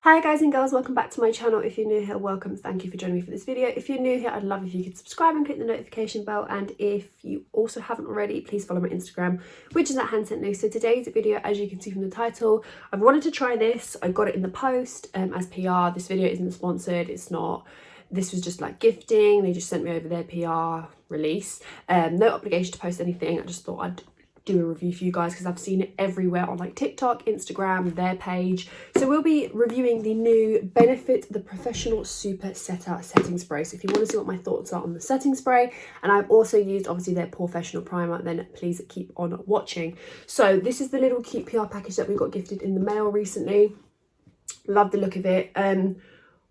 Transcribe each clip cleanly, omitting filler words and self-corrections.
Hi guys and girls, welcome back to my channel. If you're new here, welcome. Thank you for joining me for this video. If you're new here, I'd love if you could subscribe and click the notification bell, and if you also haven't already, please follow my Instagram, which is @HandSentNews. So today's video, as you can see from the title, I've wanted to try this. I got it in the post as PR. This video isn't sponsored, it's not. This was just like gifting. They just sent me over their PR release. No obligation to post anything. I just thought I'd do a review for you guys because I've seen it everywhere on like TikTok, Instagram, their page. So we'll be reviewing the new Benefit the Professional Super Setter Setting Spray. So if you want to see what my thoughts are on the setting spray, and I've also used obviously their Porefessional primer, then please keep on watching. So this is the little cute PR package that we got gifted in the mail recently. Love the look of it.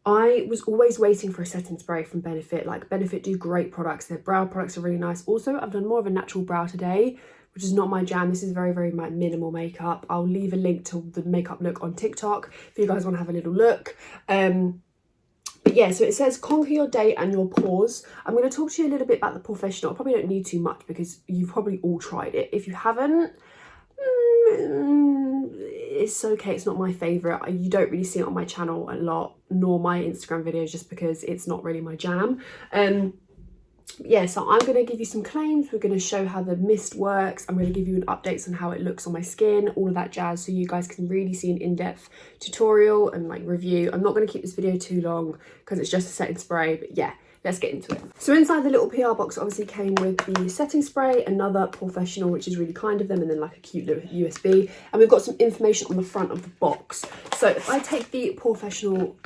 I was always waiting for a setting spray from Benefit. Like, Benefit do great products. Their brow products are really nice. Also, I've done more of a natural brow today, which is not my jam. This is very minimal makeup. I'll leave a link to the makeup look on TikTok if you guys want to have a little look. But yeah, so it says conquer your day and your pores. I'm going to talk to you a little bit about the Porefessional. I probably don't need too much because you've probably all tried it. If you haven't, it's okay, it's not my favourite. You don't really see it on my channel a lot, nor my Instagram videos, just because it's not really my jam. Yeah, so I'm going to give you some claims. We're going to show how the mist works. I'm going to give you an updates on how it looks on my skin, all of that jazz, so you guys can really see an in-depth tutorial and like review. I'm not going to keep this video too long because it's just a setting spray, but yeah, let's get into it. So inside the little PR box obviously came with the setting spray, another Porefessional, which is really kind of them, and then like a cute little USB. And we've got some information on the front of the box. So if I take the Porefessional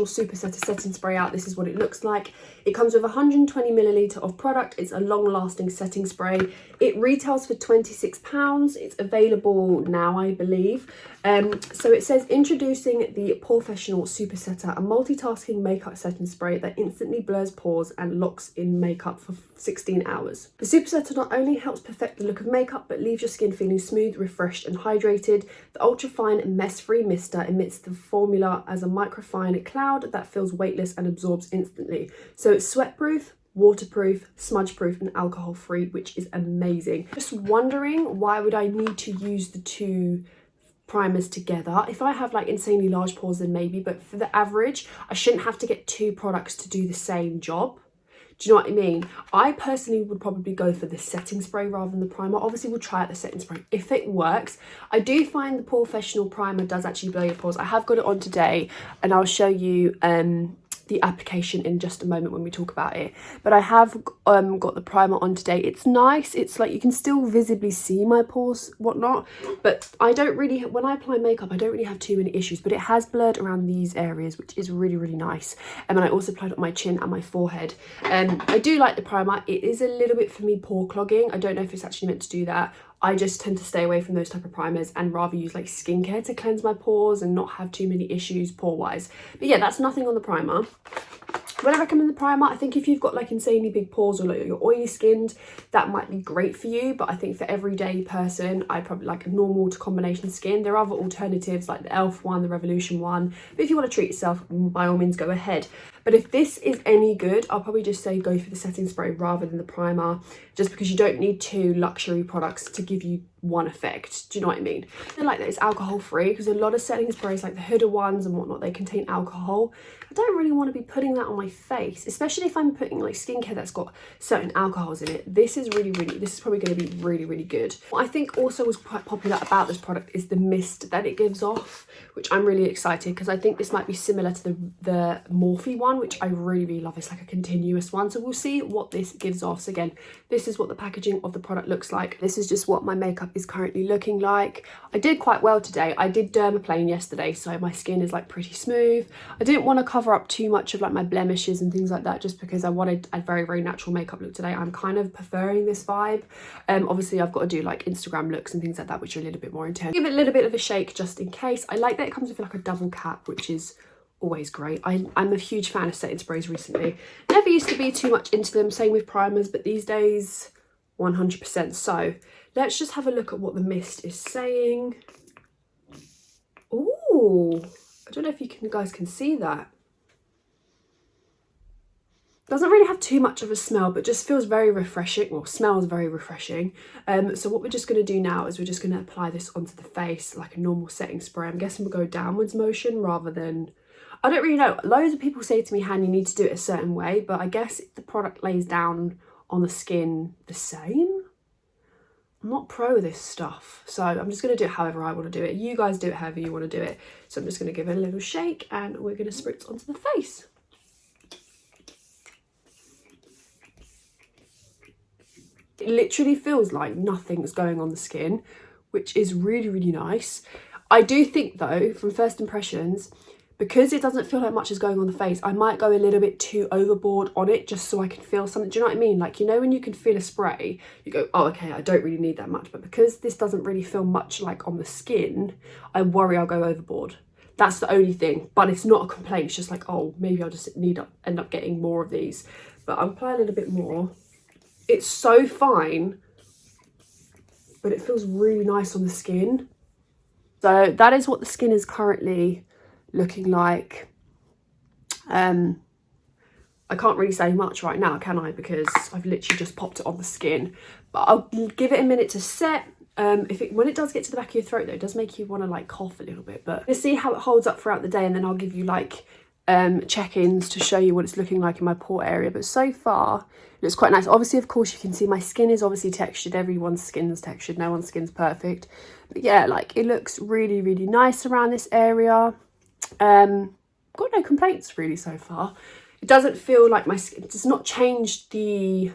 Super Setter Setting Spray out, this is what it looks like. It comes with 120 milliliter of product. It's a long-lasting setting spray. It retails for £26. It's available now, I believe. So it says, introducing the Porefessional Super Setter, a multitasking makeup setting spray that instantly blurs pores and locks in makeup for 16 hours. The Super Setter not only helps perfect the look of makeup, but leaves your skin feeling smooth, refreshed and hydrated. The ultra-fine mess-free mister emits the formula as a microfine cloud that feels weightless and absorbs instantly. So it's sweat-proof, waterproof, smudge-proof and alcohol-free, which is amazing. Just wondering, why would I need to use the two primers together? If I have like insanely large pores, then maybe, but for the average, I shouldn't have to get two products to do the same job. Do you know what I mean? I personally would probably go for the setting spray rather than the primer. Obviously, we'll try out the setting spray if it works. I do find the Porefessional primer does actually blow your pores. I have got it on today, and I'll show you the application in just a moment when we talk about it. But I have got the primer on today. It's nice. It's like you can still visibly see my pores, whatnot. But I don't really, when I apply makeup, I don't really have too many issues. But it has blurred around these areas, which is really nice. And then I also applied it on my chin and my forehead. I do like the primer. It is a little bit, for me, pore clogging. I don't know if it's actually meant to do that. I just tend to stay away from those type of primers and rather use like skincare to cleanse my pores and not have too many issues pore wise. But yeah, that's nothing on the primer. Would I recommend the primer? I think if you've got like insanely big pores or like you're oily skinned, that might be great for you. But I think for everyday person, I probably like a normal to combination skin. There are other alternatives like the e.l.f. one, the Revolution one. But if you want to treat yourself, by all means, go ahead. But if this is any good, I'll probably just say go for the setting spray rather than the primer, just because you don't need two luxury products to give you one effect. Do you know what I mean? I like that it's alcohol free, because a lot of setting sprays like the Huda ones and whatnot, they contain alcohol. I don't really want to be putting that on my face, especially if I'm putting like skincare that's got certain alcohols in it. This is this is probably going to be really good. What I think also was quite popular about this product is the mist that it gives off, which I'm really excited, because I think this might be similar to the Morphe one, which I really love. It's like a continuous one, so we'll see what this gives off. So again, this is what the packaging of the product looks like. This is just what my makeup is currently looking like. I did quite well today. I did dermaplane yesterday, so my skin is like pretty smooth. I didn't want to cover up too much of like my blemishes and things like that, just because I wanted a very natural makeup look today. I'm kind of preferring this vibe. Obviously I've got to do like Instagram looks and things like that, which are a little bit more intense. Give it a little bit of a shake just in case. I like that it comes with like a double cap, which is always great. I'm a huge fan of setting sprays recently. Never used to be too much into them, same with primers, but these days 100%. So let's just have a look at what the mist is saying. Ooh, I don't know if you guys can see that. Doesn't really have too much of a smell, but just feels very refreshing. Well, smells very refreshing. So what we're just going to do now is we're just going to apply this onto the face like a normal setting spray. I'm guessing we'll go downwards motion rather than... I don't really know. Loads of people say to me, Han, you need to do it a certain way, but I guess the product lays down on the skin the same. I'm not pro this stuff, so I'm just going to do it however I want to do it. You guys do it however you want to do it. So I'm just going to give it a little shake and we're going to spritz onto the face. It literally feels like nothing's going on the skin, which is really, really nice. I do think though, from first impressions, because it doesn't feel like much is going on the face, I might go a little bit too overboard on it just so I can feel something. Do you know what I mean? Like, you know, when you can feel a spray, you go, oh, okay, I don't really need that much. But because this doesn't really feel much like on the skin, I worry I'll go overboard. That's the only thing. But it's not a complaint. It's just like, oh, maybe I'll just end up getting more of these. But I'll apply a little bit more. It's so fine, but it feels really nice on the skin. So that is what the skin is currently looking like. I can't really say much right now, can I? Because I've literally just popped it on the skin. But I'll give it a minute to set. When it does get to the back of your throat though, it does make you want to like cough a little bit. But we'll see how it holds up throughout the day, and then I'll give you like check-ins to show you what it's looking like in my pore area. But so far it looks quite nice. Obviously, of course, you can see my skin is obviously textured. Everyone's skin is textured, no one's skin's perfect, but yeah, like it looks really, really nice around this area. Got no complaints really so far. It doesn't feel like my skin, it does not change the,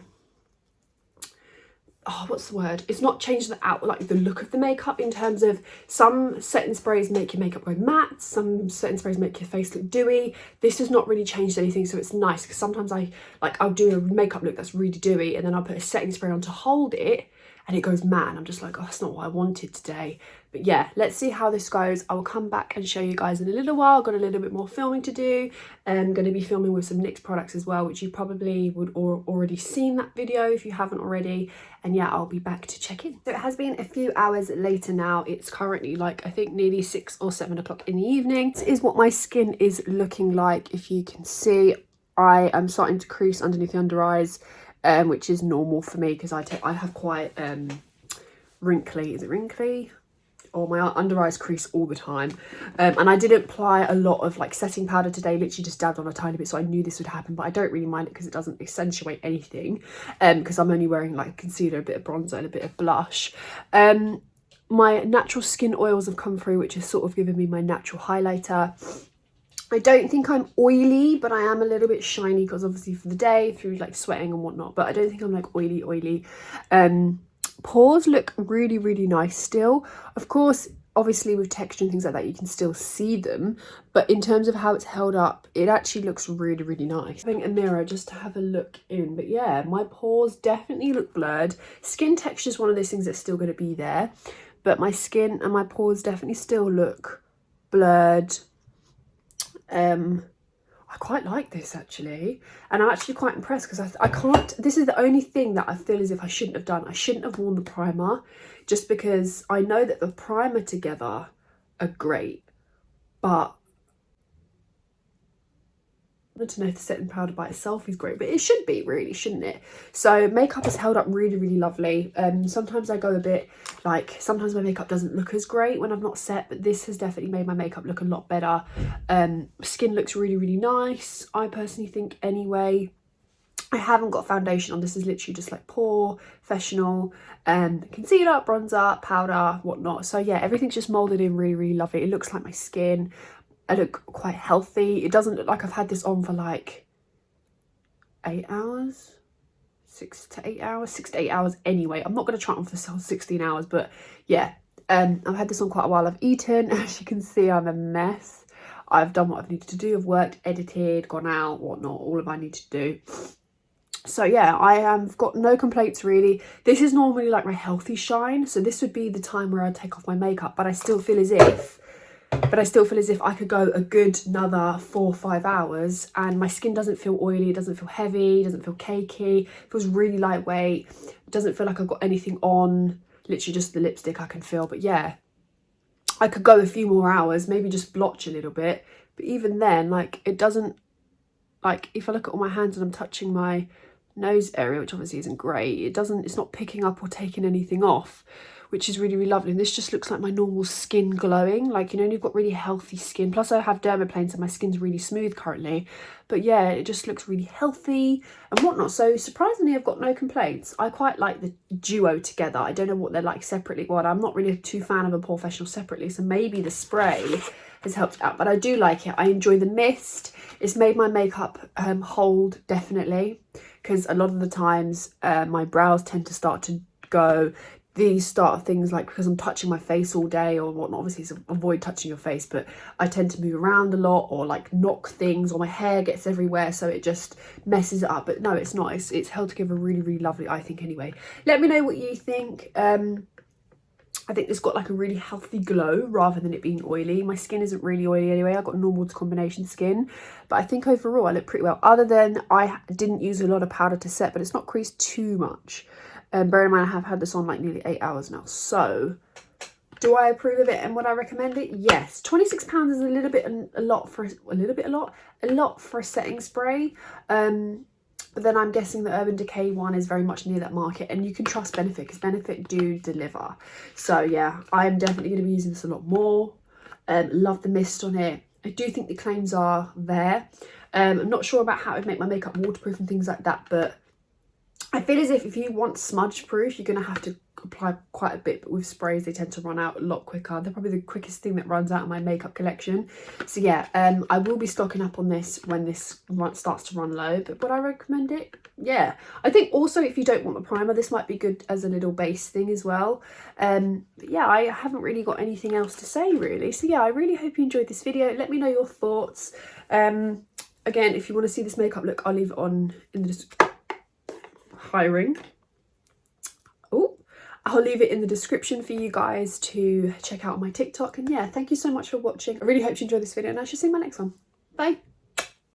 oh, what's the word? It's not changed the look of the makeup, in terms of some setting sprays make your makeup go matte, some setting sprays make your face look dewy. This has not really changed anything, so it's nice because sometimes I'll do a makeup look that's really dewy and then I'll put a setting spray on to hold it and it goes matte and I'm just like, oh, that's not what I wanted today. But yeah, let's see how this goes. I will come back and show you guys in a little while. Got a little bit more filming to do. I'm going to be filming with some NYX products as well, which you probably would already seen that video if you haven't already. And yeah, I'll be back to check in. So it has been a few hours later now. It's currently like, I think nearly 6 or 7 o'clock in the evening. This is what my skin is looking like. If you can see, I am starting to crease underneath the under eyes, which is normal for me because I have quite wrinkly, is it wrinkly? Or my under eyes crease all the time. And I didn't apply a lot of like setting powder today, literally just dabbed on a tiny bit, so I knew this would happen, but I don't really mind it because it doesn't accentuate anything, because I'm only wearing like concealer, a bit of bronzer and a bit of blush. My natural skin oils have come through, which has sort of given me my natural highlighter. I don't think I'm oily, but I am a little bit shiny because obviously for the day, through like sweating and whatnot, but I don't think I'm like oily. Pores look really, really nice still. Of course, obviously with texture and things like that, you can still see them, but in terms of how it's held up, it actually looks really, really nice. Having a mirror just to have a look in, but yeah, my pores definitely look blurred. Skin texture is one of those things that's still going to be there, but my skin and my pores definitely still look blurred. I quite like this actually, and I'm actually quite impressed because I can't, this is the only thing that I feel as if I shouldn't have done. I shouldn't have worn the primer, just because I know that the primer together are great, but I don't know if the setting powder by itself is great, but it should be really, shouldn't it? So makeup is held up really, really lovely. Sometimes I go a bit like, sometimes my makeup doesn't look as great when I'm not set, but this has definitely made my makeup look a lot better. Skin looks really, really nice, I personally think anyway. I haven't got foundation on. This is literally just like Porefessional, concealer, bronzer, powder, whatnot. So yeah, everything's just molded in really, really lovely. It looks like my skin. I look quite healthy. It doesn't look like I've had this on for like 8 hours, 6 to 8 hours anyway. I'm not going to try it on for the whole 16 hours, but yeah, I've had this on quite a while. I've eaten, as you can see, I'm a mess. I've done what I've needed to do. I've worked, edited, gone out, whatnot, all of I need to do. So yeah, I have got no complaints really. This is normally like my healthy shine, so this would be the time where I take off my makeup, but I still feel as if I could go a good another 4 or 5 hours and my skin doesn't feel oily, it doesn't feel heavy, it doesn't feel cakey, it feels really lightweight, it doesn't feel like I've got anything on, literally just the lipstick I can feel. But yeah, I could go a few more hours, maybe just blotch a little bit, but even then, like, it doesn't, like if I look at all my hands and I'm touching my nose area, which obviously isn't great, it's not picking up or taking anything off, which is really, really lovely. And this just looks like my normal skin glowing, like, you know, you've got really healthy skin. Plus I have dermaplane, so my skin's really smooth currently. But yeah, it just looks really healthy and whatnot. So surprisingly, I've got no complaints. I quite like the duo together. I don't know what they're like separately. Well, I'm not really too fan of a Porefessional separately, so maybe the spray has helped out, but I do like it. I enjoy the mist. It's made my makeup hold, definitely, because a lot of the times my brows tend to start to go. These start things like, because I'm touching my face all day or whatnot, obviously it's avoid touching your face, but I tend to move around a lot or like knock things, or my hair gets everywhere, so it just messes it up. But no, it's not. It's held together really, really lovely, I think, anyway. Let me know what you think. I think it's got like a really healthy glow rather than it being oily. My skin isn't really oily anyway. I've got normal to combination skin, but I think overall I look pretty well, other than I didn't use a lot of powder to set, but it's not creased too much. Bear in mind, I have had this on like nearly 8 hours now. So do I approve of it and would I recommend it? Yes. £26 is a lot for a setting spray. But then I'm guessing the Urban Decay one is very much near that market, and you can trust Benefit because Benefit do deliver. So yeah, I am definitely going to be using this a lot more. Love the mist on it. I do think the claims are there. I'm not sure about how it would make my makeup waterproof and things like that, but I feel as if you want smudge proof, you're going to have to apply quite a bit, but with sprays they tend to run out a lot quicker. They're probably the quickest thing that runs out of my makeup collection. So yeah, I will be stocking up on this when this starts to run low, but would I recommend it? Yeah. I think also if you don't want a primer, this might be good as a little base thing as well. But yeah, I haven't really got anything else to say really. So yeah, I really hope you enjoyed this video. Let me know your thoughts. Again, if you want to see this makeup look, I'll leave it on in the hiring. Oh, I'll leave it in the description for you guys to check out on my TikTok. And yeah, thank you so much for watching. I really hope you enjoyed this video, and I shall see you in my next one. Bye.